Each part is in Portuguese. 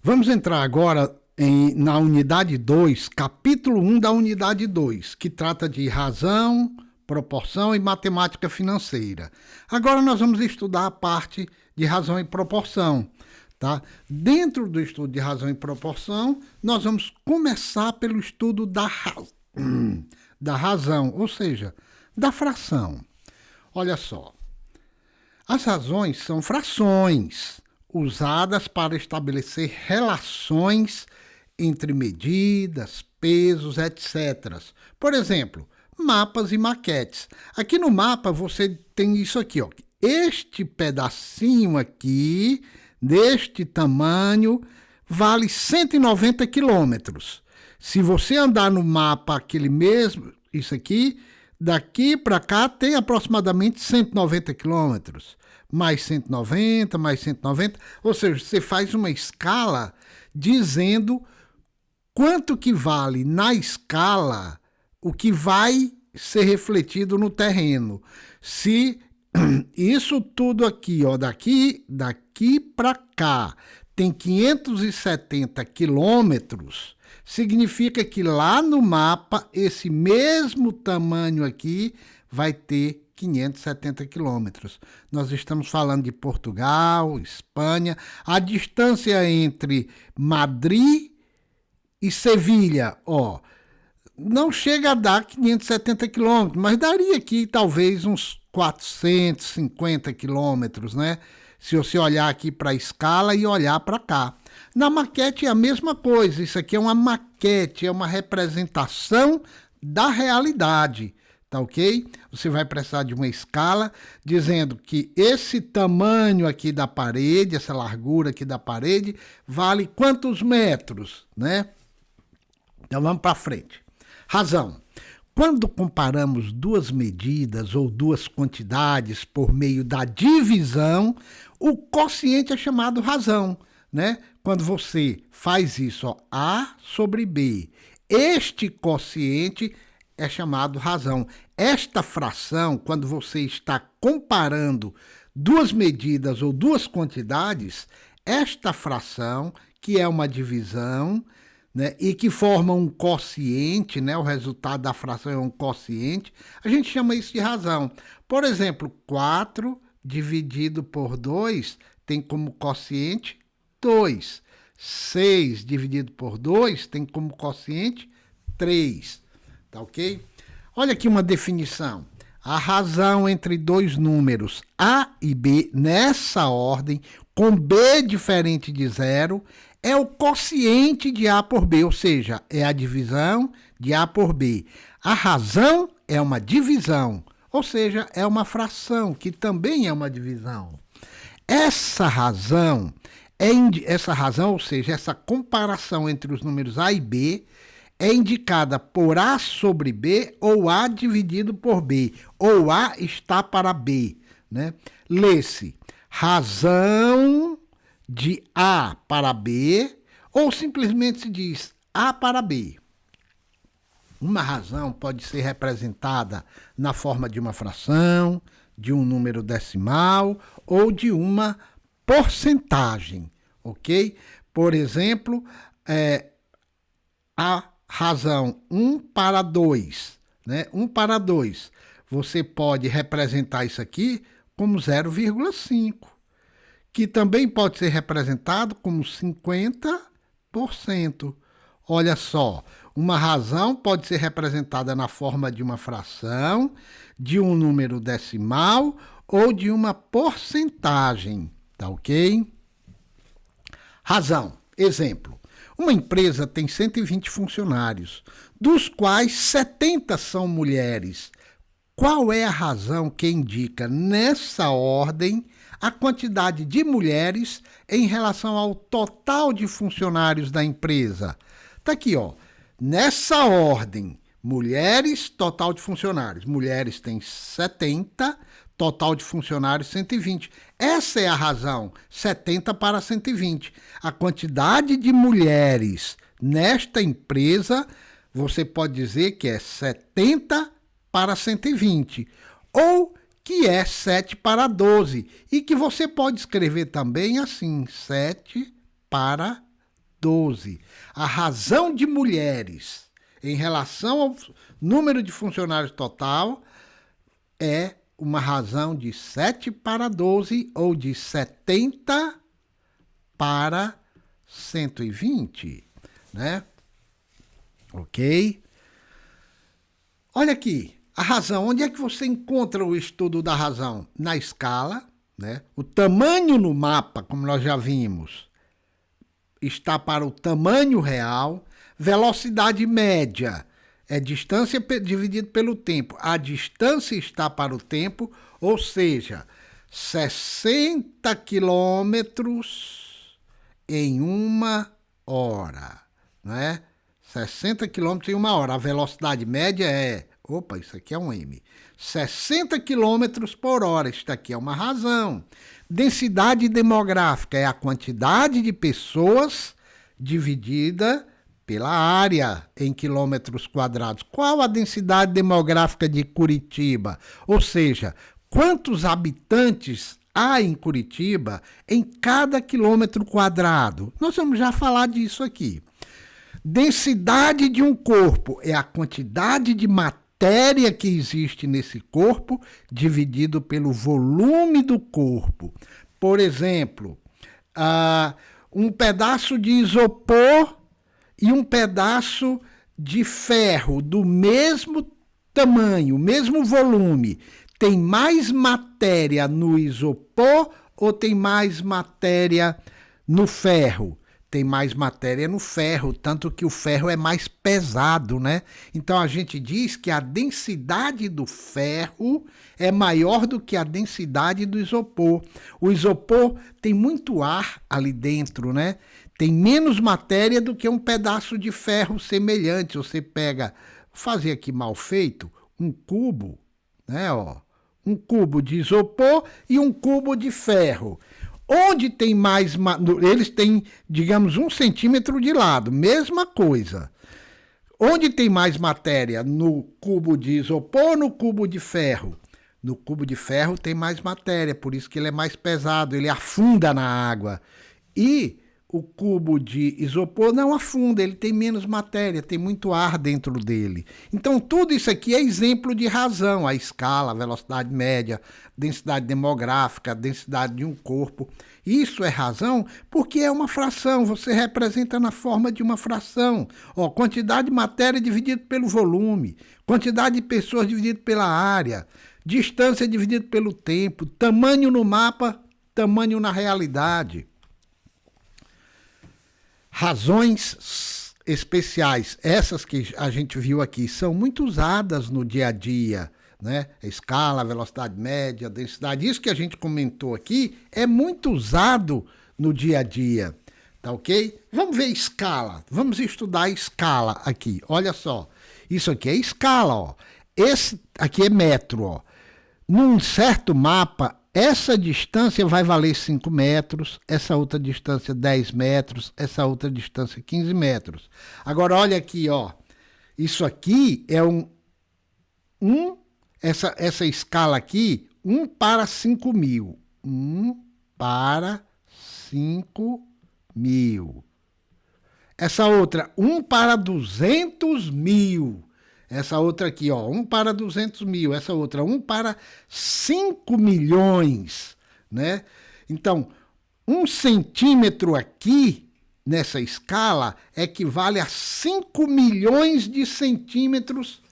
Vamos entrar agora na unidade 2, capítulo 1 da unidade 2, que trata de razão, proporção e matemática financeira. Agora nós vamos estudar a parte de razão e proporção. Tá? Dentro do estudo de razão e proporção, nós vamos começar pelo estudo da razão, ou seja, da fração. Olha só, as razões são frações usadas para estabelecer relações entre medidas, pesos, etc. Por exemplo, mapas e maquetes. Aqui no mapa você tem isso aqui, ó. Este pedacinho aqui, deste tamanho, vale 190 quilômetros. Se você andar no mapa aquele mesmo, isso aqui, daqui para cá tem aproximadamente 190 quilômetros. Mais 190, mais 190. Ou seja, você faz uma escala dizendo quanto que vale na escala o que vai ser refletido no terreno. Se isso tudo aqui, ó, daqui para cá, tem 570 quilômetros, significa que lá no mapa, esse mesmo tamanho aqui vai ter 570 quilômetros. Nós estamos falando de Portugal, Espanha. A distância entre Madrid e Sevilha, ó, não chega a dar 570 quilômetros, mas daria aqui talvez uns 450 quilômetros, né? Se você olhar aqui para a escala e olhar para cá. Na maquete é a mesma coisa. Isso aqui é uma maquete, é uma representação da realidade. Tá ok? Você vai precisar de uma escala dizendo que esse tamanho aqui da parede, essa largura aqui da parede, vale quantos metros, né? Então vamos para frente. Razão. Quando comparamos duas medidas ou duas quantidades por meio da divisão, o quociente é chamado razão, né? Quando você faz isso, ó, A sobre B, este quociente é chamado razão. Esta fração, quando você está comparando duas medidas ou duas quantidades, esta fração, que é uma divisão, né, e que forma um quociente, né, o resultado da fração é um quociente, a gente chama isso de razão. Por exemplo, 4 dividido por 2 tem como quociente 2. 6 dividido por 2 tem como quociente 3. Tá ok? Olha aqui uma definição. A razão entre dois números A e B, nessa ordem, com B diferente de zero, é o quociente de A por B, ou seja, é a divisão de A por B. A razão é uma divisão, ou seja, é uma fração, que também é uma divisão. Essa razão, ou seja, essa comparação entre os números A e B, é indicada por A sobre B ou A dividido por B, ou A está para B, né? Lê-se razão de A para B, ou simplesmente se diz A para B. Uma razão pode ser representada na forma de uma fração, de um número decimal ou de uma porcentagem, ok? Por exemplo, a razão 1 para 2, né? 1 para 2. Você pode representar isso aqui como 0,5, que também pode ser representado como 50%. Olha só, uma razão pode ser representada na forma de uma fração, de um número decimal ou de uma porcentagem, tá ok? Razão. Exemplo. Uma empresa tem 120 funcionários, dos quais 70 são mulheres. Qual é a razão que indica, nessa ordem, a quantidade de mulheres em relação ao total de funcionários da empresa? Está aqui, ó. Nessa ordem, mulheres, total de funcionários. Mulheres tem 70, total de funcionários 120. Essa é a razão, 70 para 120. A quantidade de mulheres nesta empresa, você pode dizer que é 70 para 120, ou que é 7 para 12, e que você pode escrever também assim, 7 para 12. A razão de mulheres em relação ao número de funcionários total é uma razão de 7 para 12 ou de 70 para 120, né? Ok? Olha aqui, a razão. Onde é que você encontra o estudo da razão? Na escala, né? O tamanho no mapa, como nós já vimos, está para o tamanho real. Velocidade média é distância dividido pelo tempo. A distância está para o tempo, ou seja, 60 quilômetros em 1 hora, né? 60 quilômetros em 1 hora. A velocidade média é... Opa, isso aqui é um M. 60 quilômetros por hora. Isso aqui é uma razão. Densidade demográfica é a quantidade de pessoas dividida pela área em quilômetros quadrados. Qual a densidade demográfica de Curitiba? Ou seja, quantos habitantes há em Curitiba em cada quilômetro quadrado? Nós vamos já falar disso aqui. Densidade de um corpo é a quantidade de matéria que existe nesse corpo dividido pelo volume do corpo. Por exemplo, um pedaço de isopor e um pedaço de ferro do mesmo tamanho, mesmo volume, tem mais matéria no isopor ou tem mais matéria no ferro? Tem mais matéria no ferro, tanto que o ferro é mais pesado, né? Então a gente diz que a densidade do ferro é maior do que a densidade do isopor. O isopor tem muito ar ali dentro, né? Tem menos matéria do que um pedaço de ferro semelhante. Você pega, vou fazer aqui mal feito, um cubo, né? Ó, um cubo de isopor e um cubo de ferro. Onde tem mais... Eles têm, digamos, 1 centímetro de lado, mesma coisa. Onde tem mais matéria? No cubo de isopor ou no cubo de ferro? No cubo de ferro tem mais matéria, por isso que ele é mais pesado, ele afunda na água. E o cubo de isopor não afunda, ele tem menos matéria, tem muito ar dentro dele. Então, tudo isso aqui é exemplo de razão. A escala, a velocidade média, densidade demográfica, a densidade de um corpo. Isso é razão porque é uma fração, você representa na forma de uma fração. Ó, quantidade de matéria dividida pelo volume, quantidade de pessoas dividida pela área, distância dividida pelo tempo, tamanho no mapa, tamanho na realidade. Razões especiais, essas que a gente viu aqui, são muito usadas no dia a dia, né? A escala, a velocidade média, a densidade, isso que a gente comentou aqui é muito usado no dia a dia, tá ok? Vamos ver escala, vamos estudar a escala aqui, olha só, isso aqui é escala, ó. Esse aqui é metro, ó. Num certo mapa, essa distância vai valer 5 metros, essa outra distância 10 metros, essa outra distância 15 metros. Agora, olha aqui, ó. Isso aqui é essa escala aqui, 1 para 5.000. 1 para 5.000. Essa outra, 1 para 200.000. Essa outra aqui, ó, 1 para 200.000. Essa outra, 1 para 5 milhões, né? Então, 1 centímetro aqui, nessa escala, equivale a 5 milhões de centímetros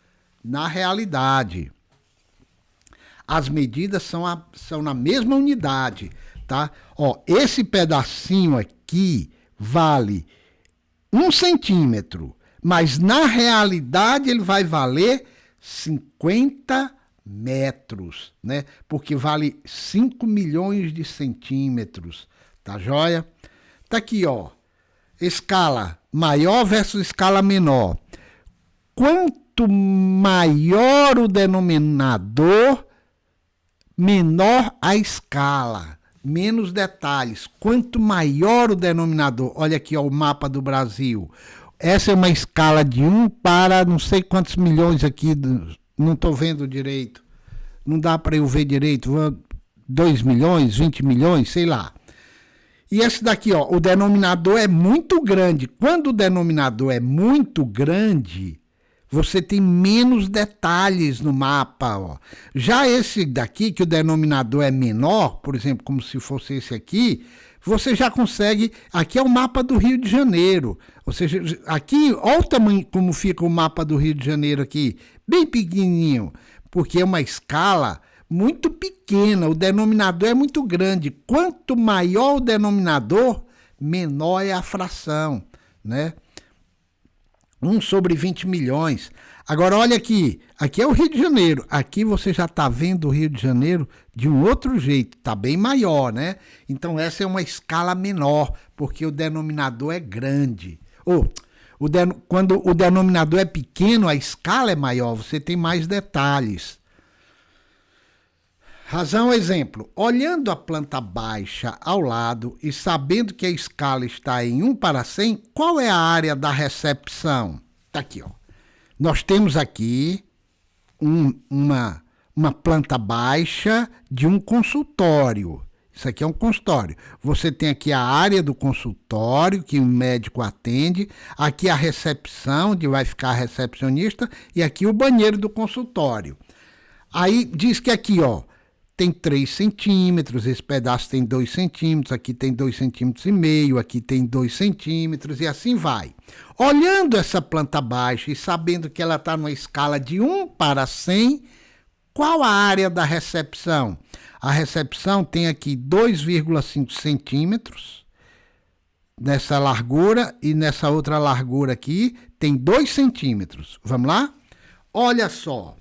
na realidade. As medidas são na mesma unidade, tá? Ó, esse pedacinho aqui vale 1 centímetro. Mas, na realidade, ele vai valer 50 metros, né? Porque vale 5 milhões de centímetros, tá joia? Tá aqui, ó, escala maior versus escala menor. Quanto maior o denominador, menor a escala, menos detalhes. Quanto maior o denominador, olha aqui, ó, o mapa do Brasil. Essa é uma escala de 1 para não sei quantos milhões aqui, não estou vendo direito, não dá para eu ver direito, 2 milhões, 20 milhões, sei lá. E esse daqui, ó, o denominador é muito grande. Quando o denominador é muito grande, você tem menos detalhes no mapa, ó. Já esse daqui, que o denominador é menor, por exemplo, como se fosse esse aqui, você já consegue... Aqui é o mapa do Rio de Janeiro. Ou seja, aqui, olha o tamanho como fica o mapa do Rio de Janeiro aqui, bem pequenininho, porque é uma escala muito pequena, o denominador é muito grande. Quanto maior o denominador, menor é a fração, né? 1 sobre 20 milhões. Agora, olha aqui. Aqui é o Rio de Janeiro. Aqui você já está vendo o Rio de Janeiro de um outro jeito. Está bem maior, né? Então, essa é uma escala menor, porque o denominador é grande. Quando o denominador é pequeno, a escala é maior. Você tem mais detalhes. Razão, exemplo. Olhando a planta baixa ao lado e sabendo que a escala está em 1 para 100, qual é a área da recepção? Está aqui, ó. Nós temos aqui uma planta baixa de um consultório. Isso aqui é um consultório. Você tem aqui a área do consultório, que o médico atende. Aqui a recepção, onde vai ficar a recepcionista. E aqui o banheiro do consultório. Aí diz que aqui, ó, tem 3 centímetros, esse pedaço tem 2 centímetros, aqui tem 2,5 centímetros, aqui tem 2 centímetros e assim vai. Olhando essa planta baixa e sabendo que ela está numa escala de 1 para 100, qual a área da recepção? A recepção tem aqui 2,5 centímetros nessa largura e nessa outra largura aqui tem 2 centímetros. Vamos lá? Olha só,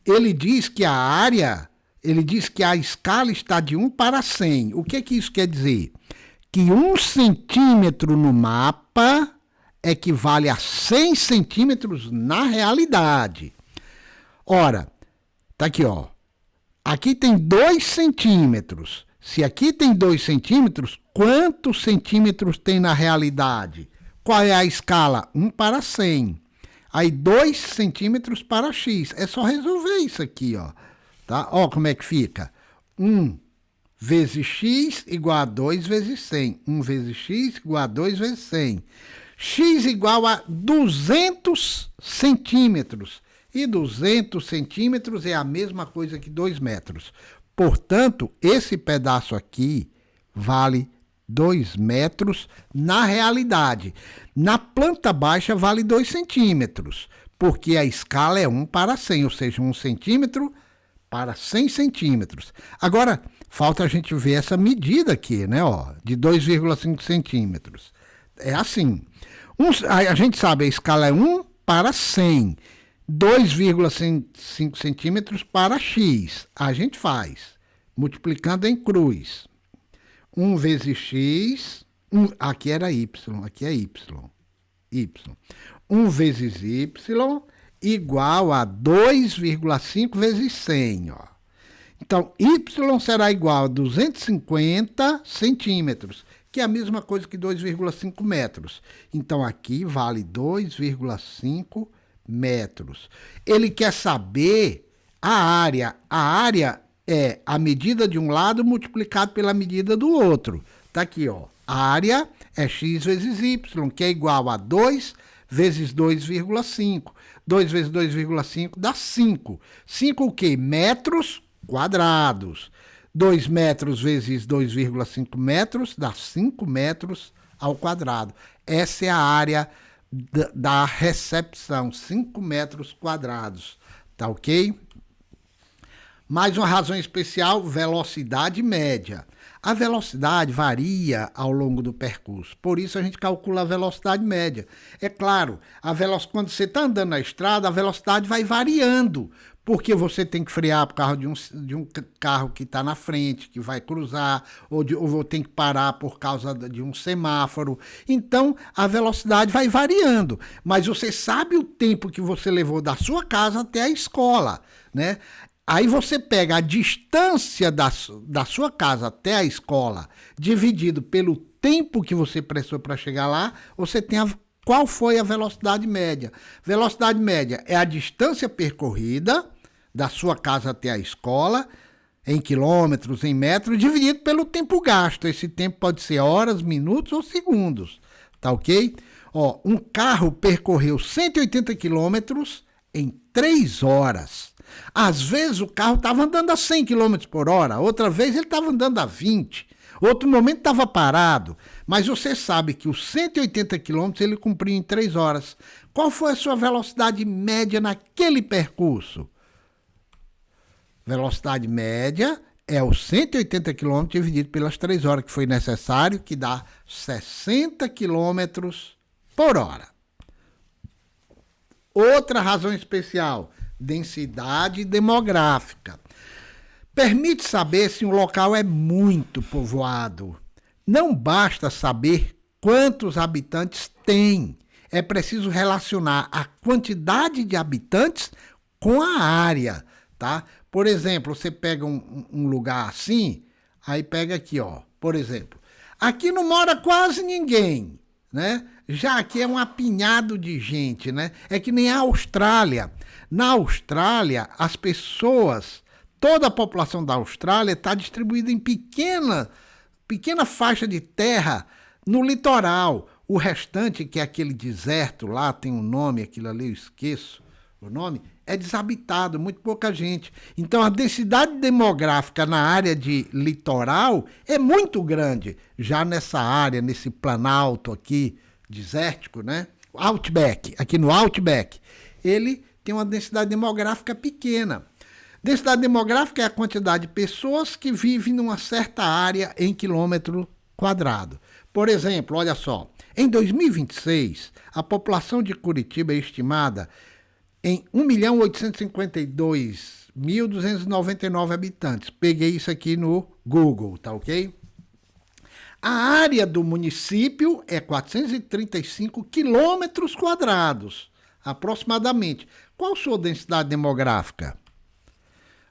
ele diz que a área... Ele diz que a escala está de 1 para 100. O que isso quer dizer? Que 1 centímetro no mapa equivale a 100 centímetros na realidade. Ora, tá aqui, ó. Aqui tem 2 centímetros. Se aqui tem 2 centímetros, quantos centímetros tem na realidade? Qual é a escala? 1 para 100. Aí 2 centímetros para x. É só resolver isso aqui, ó. Tá? Ó como é que fica. 1 vezes x igual a 2 vezes 100. 1 vezes x igual a 2 vezes 100. X igual a 200 centímetros. E 200 centímetros é a mesma coisa que 2 metros. Portanto, esse pedaço aqui vale 2 metros na realidade. Na planta baixa vale 2 centímetros, porque a escala é 1 para 100, ou seja, 1 centímetro para 100 centímetros. Agora, falta a gente ver essa medida aqui, né, ó, de 2,5 centímetros. É assim. A gente sabe, a escala é 1 para 100. 2,5 centímetros para x. A gente faz, multiplicando em cruz. 1 vezes x, aqui era y, aqui é y. 1 vezes y igual a 2,5 vezes 100. Ó. Então, y será igual a 250 centímetros, que é a mesma coisa que 2,5 metros. Então, aqui vale 2,5 metros. Ele quer saber a área. A área é a medida de um lado multiplicado pela medida do outro. Tá aqui, ó. A área é x vezes y, que é igual a 2 vezes 2,5. 2 vezes 2,5 dá 5. 5 o quê? Metros quadrados. 2 metros vezes 2,5 metros dá 5 metros ao quadrado. Essa é a área da recepção, 5 metros quadrados. Tá ok? Mais uma razão especial, velocidade média. A velocidade varia ao longo do percurso, por isso a gente calcula a velocidade média. É claro, quando você está andando na estrada, a velocidade vai variando, porque você tem que frear por causa de um carro que está na frente, que vai cruzar, ou tem que parar por causa de um semáforo. Então, a velocidade vai variando, mas você sabe o tempo que você levou da sua casa até a escola, né? Aí você pega a distância da sua casa até a escola, dividido pelo tempo que você precisou para chegar lá, você tem qual foi a velocidade média. Velocidade média é a distância percorrida da sua casa até a escola, em quilômetros, em metros, dividido pelo tempo gasto. Esse tempo pode ser horas, minutos ou segundos, tá ok? Ó, um carro percorreu 180 quilômetros em 3 horas. Às vezes o carro estava andando a 100 quilômetros por hora, outra vez ele estava andando a 20, outro momento estava parado. Mas você sabe que os 180 quilômetros ele cumpriu em 3 horas. Qual foi a sua velocidade média naquele percurso? Velocidade média é os 180 km dividido pelas 3 horas que foi necessário, que dá 60 km por hora. Outra razão especial, densidade demográfica. Permite saber se um local é muito povoado. Não basta saber quantos habitantes tem. É preciso relacionar a quantidade de habitantes com a área, tá? Por exemplo, você pega um lugar assim, aí pega aqui, ó. Por exemplo, aqui não mora quase ninguém, né? Já aqui é um apinhado de gente, né? É que nem a Austrália. Na Austrália, as pessoas, toda a população da Austrália está distribuída em pequena faixa de terra no litoral. O restante, que é aquele deserto lá, tem um nome, aquilo ali eu esqueço o nome, é desabitado, muito pouca gente. Então a densidade demográfica na área de litoral é muito grande. Já nessa área, nesse planalto aqui, desértico, né? Outback, aqui no Outback, ele tem uma densidade demográfica pequena. Densidade demográfica é a quantidade de pessoas que vivem numa certa área em quilômetro quadrado. Por exemplo, olha só, em 2026, a população de Curitiba é estimada em 1.852.299 habitantes. Peguei isso aqui no Google, tá ok? A área do município é 435 quilômetros quadrados, aproximadamente. Qual a sua densidade demográfica?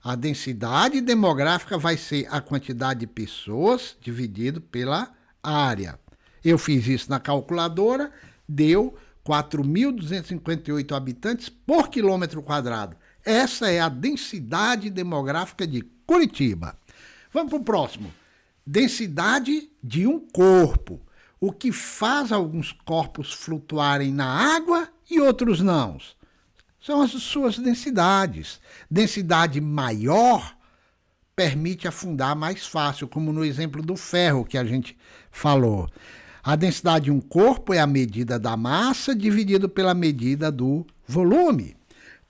A densidade demográfica vai ser a quantidade de pessoas dividido pela área. Eu fiz isso na calculadora, deu 4.258 habitantes por quilômetro quadrado. Essa é a densidade demográfica de Curitiba. Vamos para o próximo. Densidade de um corpo. O que faz alguns corpos flutuarem na água e outros não? São as suas densidades. Densidade maior permite afundar mais fácil, como no exemplo do ferro que a gente falou. A densidade de um corpo é a medida da massa dividido pela medida do volume.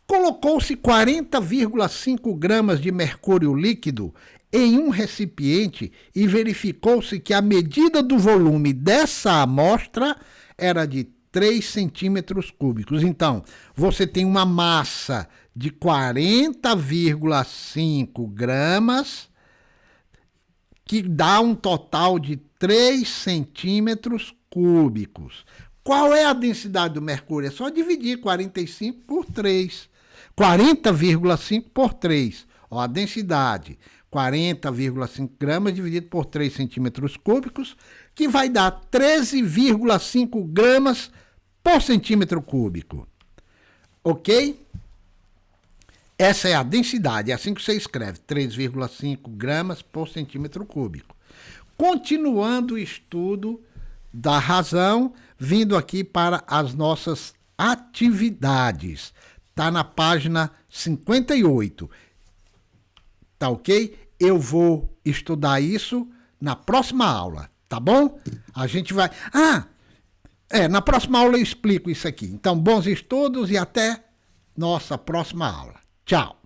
Colocou-se 40,5 gramas de mercúrio líquido em um recipiente e verificou-se que a medida do volume dessa amostra era de 3 centímetros cúbicos. Então, você tem uma massa de 40,5 gramas, que dá um total de 3 centímetros cúbicos. Qual é a densidade do mercúrio? É só dividir 45 por 3. 40,5 por 3. Ó, a densidade, 40,5 gramas dividido por 3 centímetros cúbicos, que vai dar 13,5 gramas por centímetro cúbico. Ok? Essa é a densidade, é assim que você escreve, 3,5 gramas por centímetro cúbico. Continuando o estudo da razão, vindo aqui para as nossas atividades. Está na página 58. Tá ok? Eu vou estudar isso na próxima aula, tá bom? A gente vai... na próxima aula eu explico isso aqui. Então, bons estudos e até nossa próxima aula. Tchau!